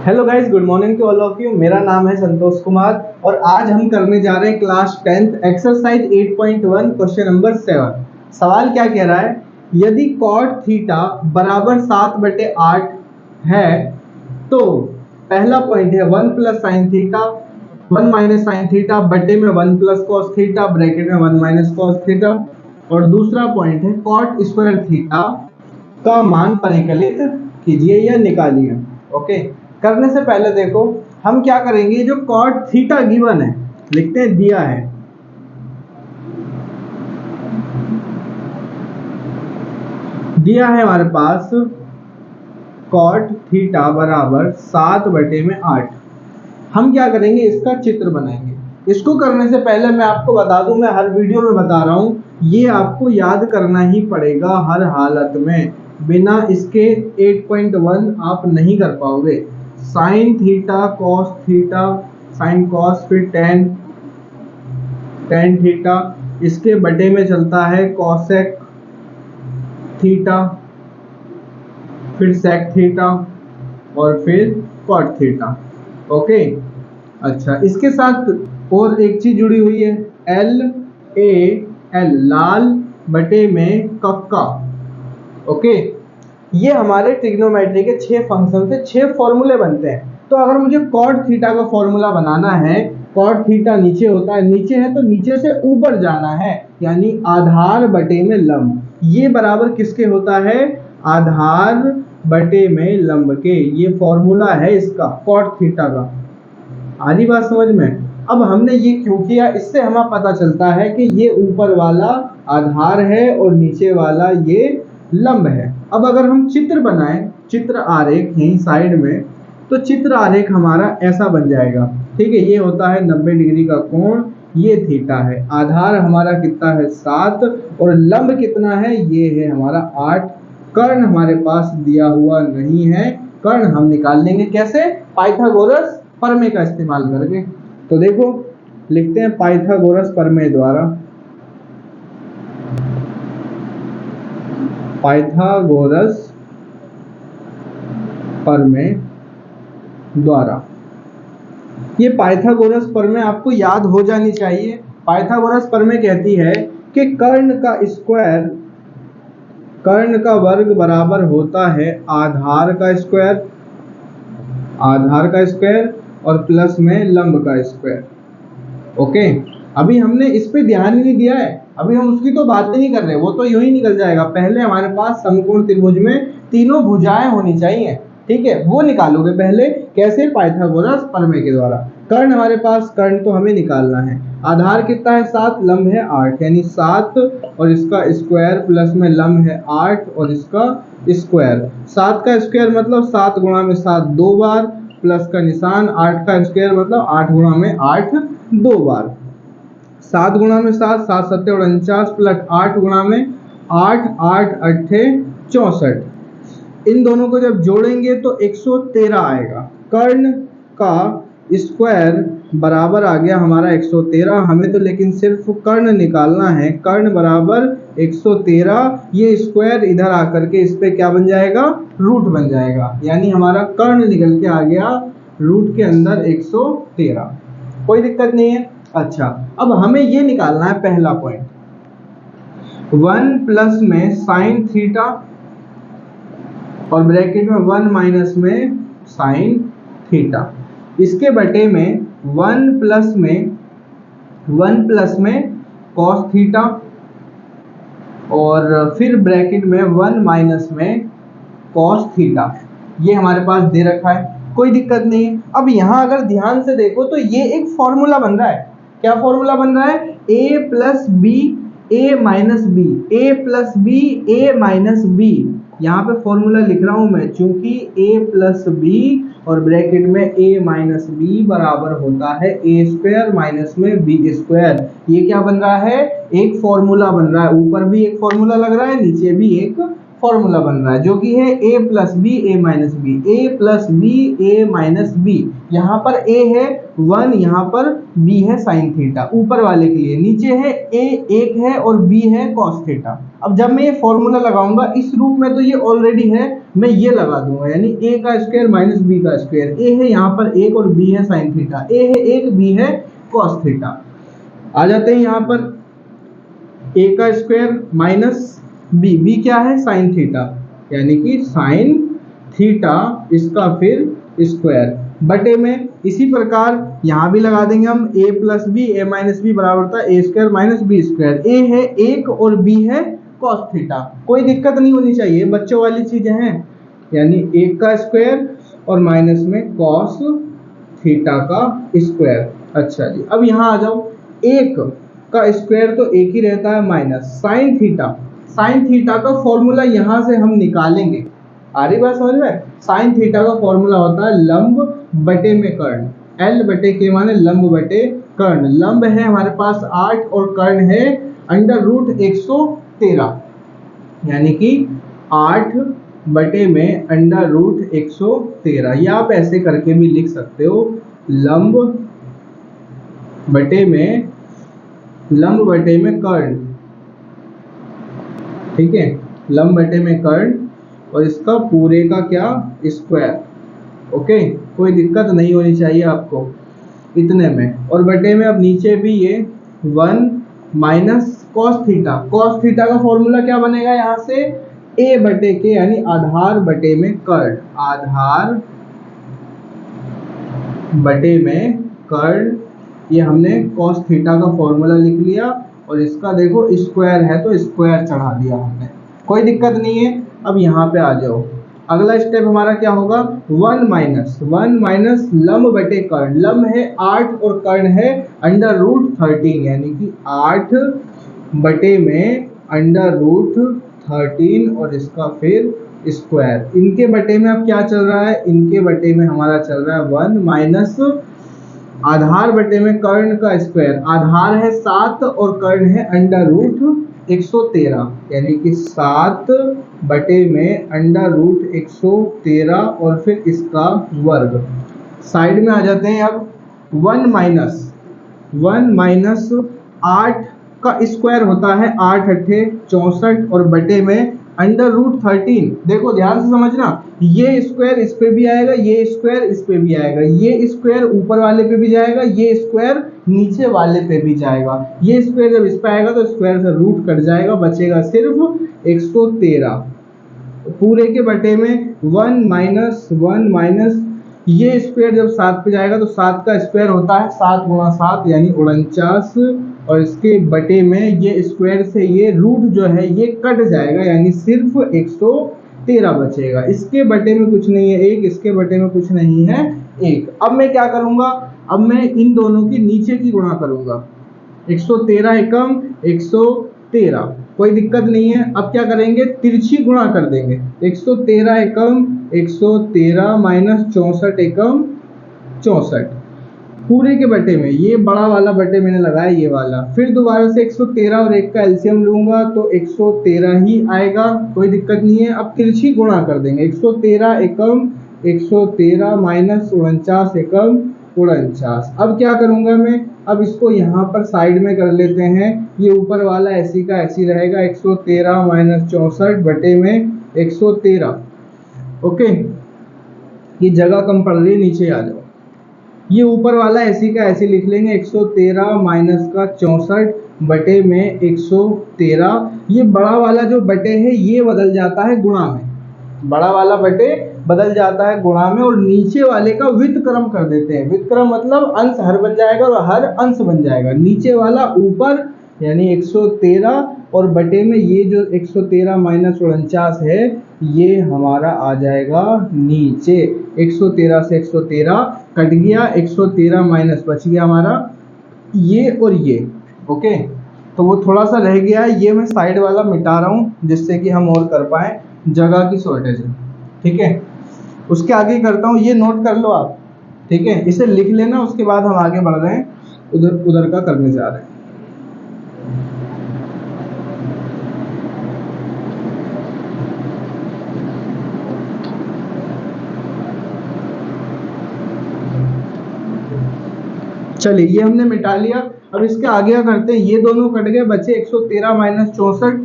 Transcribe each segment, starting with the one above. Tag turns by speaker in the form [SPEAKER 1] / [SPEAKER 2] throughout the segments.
[SPEAKER 1] Hello guys, good morning to all of you. मेरा नाम है संतोष कुमार और आज हम करने जा रहे हैं class 10th exercise 8.1 question number 7। सवाल क्या कह रहा है, यदि कॉट थीटा बराबर 7/8 है तो पहला पॉइंट है 1 plus sine theta 1 minus sine theta बटे में 1 प्लस कॉस थीटा ब्रैकेट में 1 माइनस कॉस थीटा, और दूसरा पॉइंट है कॉट स्क्वायर थीटा का मान परिकलित कीजिए या निकालिए। ओके, करने से पहले देखो हम क्या करेंगे, जो कॉट थीटा गिवन है लिखते हैं, दिया है हमारे पास कॉट थीटा बराबर 7/8। हम क्या करेंगे, इसका चित्र बनाएंगे। इसको करने से पहले मैं आपको बता दूं, मैं हर वीडियो में बता रहा हूं, ये आपको याद करना ही पड़ेगा हर हालत में, बिना इसके 8.1 आप नहीं कर पाओगे। Sine theta cos theta, sine cos, फिर टेन थीटा, इसके बटे में चलता है कॉसेक थीटा, फिर सेक थीटा और फिर कॉट थीटा। ओके, अच्छा, इसके साथ और एक चीज जुड़ी हुई है, LAL, लाल बटे में कक्का। ओके, ये हमारे ट्रिग्नोमेट्री के 6 फंक्शन से 6 फॉर्मूले बनते हैं। तो अगर मुझे कॉट थीटा का फॉर्मूला बनाना है, कॉट थीटा नीचे होता है, नीचे है तो नीचे से ऊपर जाना है, यानी आधार बटे में लंब। ये बराबर किसके होता है, आधार बटे में लंब के। ये फॉर्मूला है इसका कॉट थीटा का। आधी बात समझ में? अब हमने ये क्यों किया, इससे हमें पता चलता है कि ये ऊपर वाला आधार है और नीचे वाला ये लंब है। अब अगर हम चित्र बनाएं, चित्र आरेख यहीं साइड में, तो चित्र आरेख हमारा ऐसा बन जाएगा। ठीक है, ये होता है 90 डिग्री का कोण, ये थीटा है, आधार हमारा कितना है 7 और लंब कितना है, ये है हमारा 8। कर्ण हमारे पास दिया हुआ नहीं है, कर्ण हम निकाल लेंगे कैसे, पाइथागोरस प्रमेय का इस्तेमाल करके। तो देखो लिखते हैं पाइथागोरस प्रमेय द्वारा, पाइथागोरस प्रमेय द्वारा। ये पाइथागोरस प्रमेय आपको याद हो जानी चाहिए। पाइथागोरस प्रमेय कहती है कि कर्ण का स्क्वायर, कर्ण का वर्ग बराबर होता है आधार का स्क्वायर, आधार का स्क्वायर और प्लस में लंब का स्क्वायर। ओके, अभी हमने इस पे ध्यान ही नहीं दिया है, अभी हम उसकी तो बात ही नहीं कर रहे, वो तो यूं ही निकल जाएगा। पहले हमारे पास समकोण त्रिभुज में तीनों भुजाएं होनी चाहिए, ठीक है, वो निकालोगे पहले। कैसे, पाइथागोरस प्रमेय के द्वारा। कर्ण हमारे पास, कर्ण तो हमें निकालना है, आधार कितना है 7, लंब है 8, यानी 7 और इसका स्क्वायर प्लस में लंब है 8 और इसका स्क्वायर। 7 का स्क्वायर मतलब 7 गुणा में 7 2 बार, प्लस का निशान, 8 का स्क्वायर मतलब 8 गुणा में 8 2 बार। 7 गुणा में 7, 7 7 49 प्लस 8 गुणा में 8, 8 8 64। इन दोनों को जब जोड़ेंगे तो 113 आएगा। कर्ण का स्क्वायर बराबर आ गया हमारा 113, हमें तो लेकिन सिर्फ कर्ण निकालना है। कर्ण बराबर 113, ये स्क्वायर इधर आकर के इस पे क्या बन जाएगा, रूट बन जाएगा, यानी हमारा कर्ण निकल के आ गया रूट के अंदर 113। कोई दिक्कत नहीं है। अच्छा, अब हमें ये निकालना है पहला पॉइंट, 1 प्लस में साइन थीटा और ब्रैकेट में 1 माइनस में साइन थीटा, इसके बटे में 1 प्लस में कॉस थीटा और फिर ब्रैकेट में 1 माइनस में कॉस थीटा। ये हमारे पास दे रखा है, कोई दिक्कत नहीं है। अब यहाँ अगर ध्यान से देखो तो ये एक फॉर्मूला बन रहा है। क्या फॉर्मूला बन रहा है, a plus B A minus B, A plus B A minus B. यहाँ पे फॉर्मूला लिख रहा हूं मैं, चूंकि a प्लस बी और ब्रैकेट में a माइनस बी बराबर होता है a स्क्वायर माइनस में b स्क्वायर। ये क्या बन रहा है, एक फॉर्मूला बन रहा है। ऊपर भी एक फॉर्मूला लग रहा है, नीचे भी एक फॉर्मूला बन रहा है जो कि है a plus B A minus B, A plus B A minus B. यहाँ पर a है 1, यहाँ पर b है साइन थीटा ऊपर वाले के लिए, नीचे है a 1 है और b है कॉस थीटा। अब जब मैं ये फॉर्मूला लगाऊंगा इस रूप में तो ये ऑलरेडी है, मैं ये लगा दूंगा यानी a का स्क्वायर माइनस b का स्क्वायर। a है यहाँ पर 1 और b है साइन थीटा, a है 1 b है कॉस थीटा। आ जाते हैं यहाँ पर a का स्क्वायर माइनस b क्या है साइन थीटा, यानी कि साइन थीटा इसका फिर स्क्वायर बटे में। इसी प्रकार यहाँ भी लगा देंगे हम a plus B A minus B बराबर था a square minus B square. a है 1 और b है कॉस थीटा, कोई दिक्कत नहीं होनी चाहिए, बच्चों वाली चीजें हैं, यानी 1 का स्क्वायर और माइनस में कॉस थीटा का स्क्वायर। अच्छा जी, अब यहाँ आ जाओ, 1 का स्क्वायर तो एक ही रहता है minus sine theta. Sine theta का फॉर्मूला यहां से हम निकालेंगे, आ रही बात समझ में। साइन थीटा का फॉर्मूला होता है लंब बटे में कर्ण, L बटे के माने लंब बटे कर्ण। लंब है हमारे पास 8 और कर्ण है अंडर रूट 113, यानी कि 8 बटे में अंडर रूट 113। या आप ऐसे करके भी लिख सकते हो, लंब बटे में कर्ण, ठीक है, लंब बटे में कर्ण और इसका पूरे का क्या स्क्वायर। ओके, कोई दिक्कत नहीं होनी चाहिए आपको इतने में। और बटे में अब नीचे भी ये 1 minus cos theta. Cos theta का फॉर्मूला क्या बनेगा यहाँ से, a बटे के यानी आधार बटे में कर्ण, आधार बटे में कर्ण। ये हमने कॉस थीटा का फॉर्मूला लिख लिया और इसका देखो स्क्वायर है तो स्क्वायर चढ़ा दिया हमने, कोई दिक्कत नहीं है। अब यहाँ पे आ जाओ, अगला स्टेप हमारा क्या होगा, 1 माइनस लंब बटे कर्ण। लंब है 8 और कर्ण है अंडर रूट 13, यानी कि 8 बटे में अंडर रूट 13 और इसका फिर स्क्वायर। इनके बटे में अब क्या चल रहा है, इनके बटे में हमारा चल रहा है 1 माइनस आधार बटे में कर्ण का स्क्वायर। आधार है 7 और कर्ण है अंडर रूट 113, यानी कि 7 बटे में अंडर रूट 113 और फिर इसका वर्ग। साइड में आ जाते हैं अब, 1 माइनस 8 का स्क्वायर होता है 8 अट्ठे 64 और बटे में अंडर रूट 13। देखो ध्यान से समझना, ये स्क्वायर इस पे भी आएगा, ये स्क्वायर इस पे भी आएगा, ये स्क्वायर ऊपर वाले पे भी जाएगा, ये स्क्वायर नीचे वाले पे भी जाएगा। ये स्क्वायर जब इस पे आएगा तो स्क्वायर से रूट कट जाएगा, बचेगा सिर्फ 113। पूरे के बटे में 1 माइनस ये स्क्वायर जब 7 पे जाएगा तो 7 का स्क्वायर होता है 7 गुणा 7 यानी 49 और इसके बटे में ये स्क्वायर से ये रूट जो है ये कट जाएगा, यानी सिर्फ 113 बचेगा। इसके बटे में कुछ नहीं है 1, इसके बटे में कुछ नहीं है 1। अब मैं क्या करूंगा, अब मैं इन दोनों की नीचे की गुणा करूंगा, 113 एकम 113, कोई दिक्कत नहीं है। अब क्या करेंगे, तिरछी गुणा कर देंगे, 113 एकम 113 माइनस 64 एकम 64 पूरे के बटे में, ये बड़ा वाला बटे मैंने लगाया ये वाला। फिर दोबारा से 113 और 1 का एलसीएम लूंगा तो 113 ही आएगा, कोई दिक्कत नहीं है। अब तिरछी गुणा कर देंगे, 113 एकम 113 माइनस 49 एकम 49। अब क्या करूंगा मैं, अब इसको यहाँ पर साइड में कर लेते हैं, ये ऊपर वाला ऐसी का ऐसी रहेगा, 113 माइनस 64 बटे में 113। ओके, ये जगह कम पड़ रही है, नीचे आ जाओ। ये ऊपर वाला ऐसी का ऐसी लिख लेंगे, 113 माइनस का 64 बटे में 113। ये बड़ा वाला जो बटे है ये बदल जाता है गुणा में, बड़ा वाला बटे बदल जाता है गुणा में और नीचे वाले का व्युत्क्रम कर देते हैं। व्युत्क्रम मतलब अंश हर बन जाएगा और हर अंश बन जाएगा, नीचे वाला ऊपर यानी 113 और बटे में ये जो 113 माइनस 49 है ये हमारा आ जाएगा नीचे। 113 से 113 कट गया, 113 माइनस बच गया हमारा ये और ये। ओके, तो वो थोड़ा सा रह गया है, ये मैं साइड वाला मिटा रहा हूँ जिससे कि हम और कर पाए, जगह की शॉर्टेज है, ठीक है। उसके आगे करता हूँ, ये नोट कर लो आप, ठीक है, इसे लिख लेना, उसके बाद हम आगे बढ़ रहे हैं, उधर का करने जा रहे हैं। चलिए ये हमने मिटा लिया। अब इसके आगे क्या करते हैं, ये दोनों कट गए, बचे 113 माइनस 64।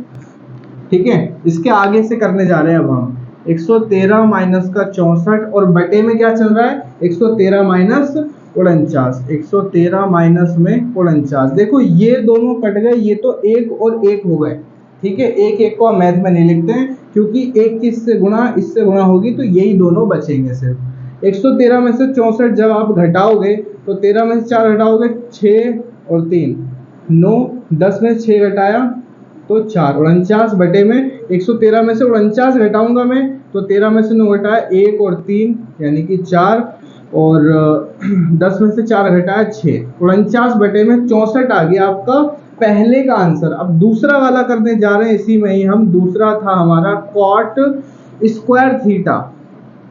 [SPEAKER 1] ठीक है, इसके आगे से करने जा रहे हैं अब हम 113 माइनस का 64 और बटे में क्या चल रहा है 113 माइनस 49, 113 माइनस में 49। देखो ये दोनों कट गए, ये तो एक और एक हो गए। ठीक है, एक एक को हम मैथ में नहीं लिखते हैं क्योंकि एक की इससे गुणा होगी तो यही दोनों बचेंगे सिर्फ। 113 में से 64 जब आप घटाओगे तो 13 में से 4 घटाओगे 6 और 3 9, 10 में से 6 घटाया तो 4, 49 बटे में 113 में से 49 घटाऊंगा मैं तो 13 में से 9 घटाया 1 और 3 यानी कि 4 और 10 में से 4 घटाया 6, 49 बटे में 64 आ गया आपका पहले का आंसर। अब दूसरा वाला करने जा रहे हैं, इसी में ही हम, दूसरा था हमारा कॉट स्क्वायर थीटा।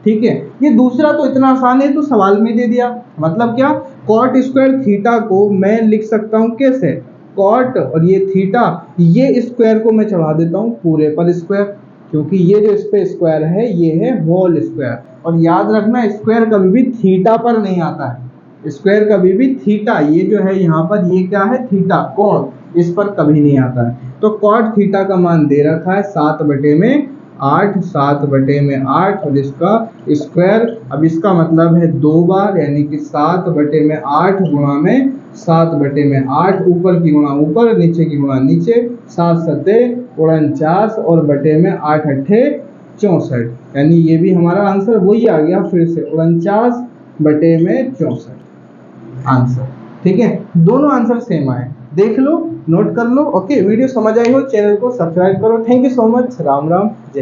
[SPEAKER 1] ठीक है, ये दूसरा तो इतना आसान है तो सवाल में दे दिया। मतलब क्या, कॉट स्क्वायर थीटा को मैं लिख सकता हूं कैसे, कॉट और ये थीटा, ये स्क्वायर को मैं चढ़ा देता हूं पूरे पर स्क्वायर, क्योंकि ये जो इस पे स्क्वायर है ये है होल स्क्वायर। और याद रखना स्क्वायर कभी भी थीटा पर नहीं आता है, स्क्वायर कभी भी थीटा, ये जो है यहाँ पर ये क्या है थीटा कोण, इस पर कभी नहीं आता है। तो कॉट थीटा का मान दे रखा है 7 बटे में 8, 7 बटे में 8 और इसका स्क्वायर। अब इसका मतलब है 2 बार, यानी कि 7 बटे में 8 गुणा में 7 बटे में 8, ऊपर की गुणा ऊपर, नीचे की गुणा नीचे, 7 सत्ते 49 और बटे में 8 अट्ठे 64, यानी ये भी हमारा आंसर वही आ गया फिर से 49 बटे में 64 आंसर। ठीक है, दोनों आंसर सेम आए, देख लो, नोट कर लो। ओके, वीडियो समझ आई हो चैनल को सब्सक्राइब करो। Thank you so much, Ram Ram, जय।